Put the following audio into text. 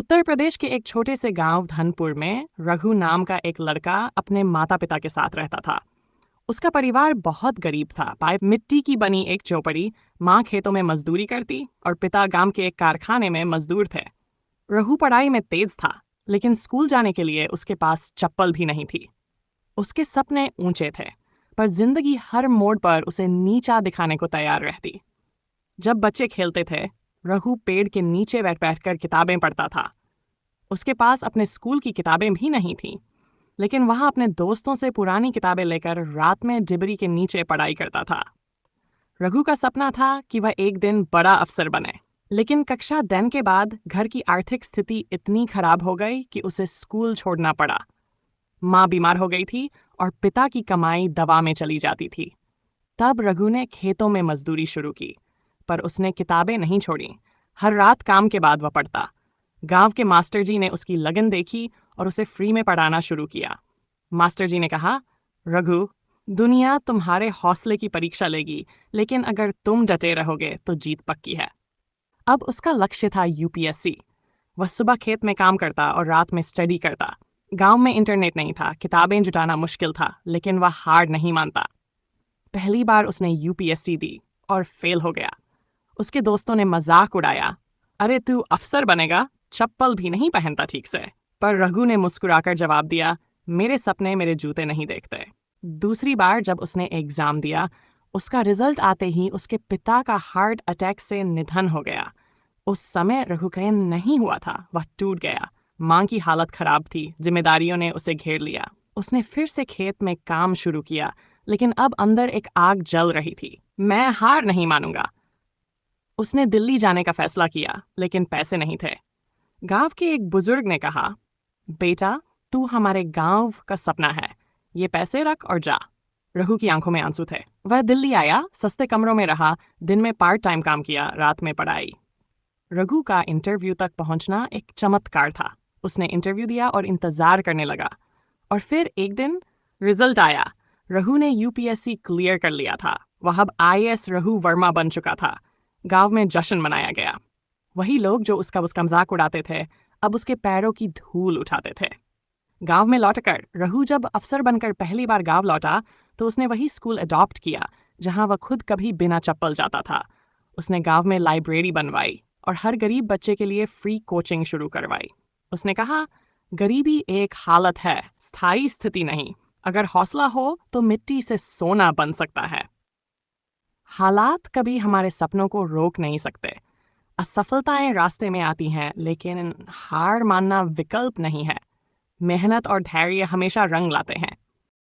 उत्तर प्रदेश के एक छोटे से गांव धनपुर में रघु नाम का एक लड़का अपने माता पिता के साथ रहता था। उसका परिवार बहुत गरीब था। पाए मिट्टी की बनी एक चौपड़ी, माँ खेतों में मजदूरी करती और पिता गांव के एक कारखाने में मजदूर थे। रघु पढ़ाई में तेज था, लेकिन स्कूल जाने के लिए उसके पास चप्पल भी नहीं थी। उसके सपने ऊंचे थे, पर जिंदगी हर मोड़ पर उसे नीचा दिखाने को तैयार रहती। जब बच्चे खेलते थे, रघु पेड़ के नीचे बैठ बैठकर किताबें पढ़ता था। उसके पास अपने स्कूल की किताबें भी नहीं थीं, लेकिन वह अपने दोस्तों से पुरानी किताबें लेकर रात में डिबरी के नीचे पढ़ाई करता था। रघु का सपना था कि वह एक दिन बड़ा अफसर बने, लेकिन कक्षा 10 के बाद घर की आर्थिक स्थिति इतनी खराब हो गई कि उसे स्कूल छोड़ना पड़ा। माँ बीमार हो गई थी और पिता की कमाई दवा में चली जाती थी। तब रघु ने खेतों में मजदूरी शुरू की, पर उसने किताबें नहीं छोड़ी। हर रात काम के बाद वह पढ़ता। गांव के मास्टर जी ने उसकी लगन देखी और उसे फ्री में पढ़ाना शुरू किया। मास्टर जी ने कहा, रघु, दुनिया तुम्हारे हौसले की परीक्षा लेगी, लेकिन अगर तुम डटे रहोगे तो जीत पक्की है। अब उसका लक्ष्य था यूपीएससी। वह सुबह खेत में काम करता और रात में स्टडी करता। गांव में इंटरनेट नहीं था, किताबें जुटाना मुश्किल था, लेकिन वह हार नहीं मानता। पहली बार उसने यूपीएससी दी और फेल हो गया। उसके दोस्तों ने मजाक उड़ाया, अरे तू अफसर बनेगा, चप्पल भी नहीं पहनता ठीक से। पर रघु ने मुस्कुराकर जवाब दिया, मेरे सपने मेरे जूते नहीं देखते। दूसरी बार जब उसने एग्जाम दिया, उसका रिजल्ट आते ही उसके पिता का हार्ट अटैक से निधन हो गया। उस समय रघु का नहीं हुआ था, वह टूट गया। माँ की हालत खराब थी, जिम्मेदारियों ने उसे घेर लिया। उसने फिर से खेत में काम शुरू किया, लेकिन अब अंदर एक आग जल रही थी। मैं हार नहीं मानूंगा। उसने दिल्ली जाने का फैसला किया, लेकिन पैसे नहीं थे। गांव के एक बुजुर्ग ने कहा, बेटा, तू हमारे गांव का सपना है, ये पैसे रख और जा। रघु की आंखों में आंसू थे। वह दिल्ली आया, सस्ते कमरों में रहा, दिन में पार्ट टाइम काम किया, रात में पढ़ाई। रघु का इंटरव्यू तक पहुंचना एक चमत्कार था। उसने इंटरव्यू दिया और इंतजार करने लगा। और फिर एक दिन रिजल्ट आया। रघु ने यूपीएससी क्लियर कर लिया था। वह अब आईएएस रघु वर्मा बन चुका था। गांव में जश्न मनाया गया। वही लोग जो उसका मजाक उड़ाते थे, अब उसके पैरों की धूल उठाते थे। गांव में लौटकर रघु जब अफसर बनकर पहली बार गांव लौटा, तो उसने वही स्कूल अडॉप्ट किया जहां वह खुद कभी बिना चप्पल जाता था। उसने गांव में लाइब्रेरी बनवाई और हर गरीब बच्चे के लिए फ्री कोचिंग शुरू करवाई। उसने कहा, गरीबी एक हालत है, स्थायी स्थिति नहीं। अगर हौसला हो तो मिट्टी से सोना बन सकता है। हालात कभी हमारे सपनों को रोक नहीं सकते। असफलताएं रास्ते में आती हैं, लेकिन हार मानना विकल्प नहीं है। मेहनत और धैर्य हमेशा रंग लाते हैं।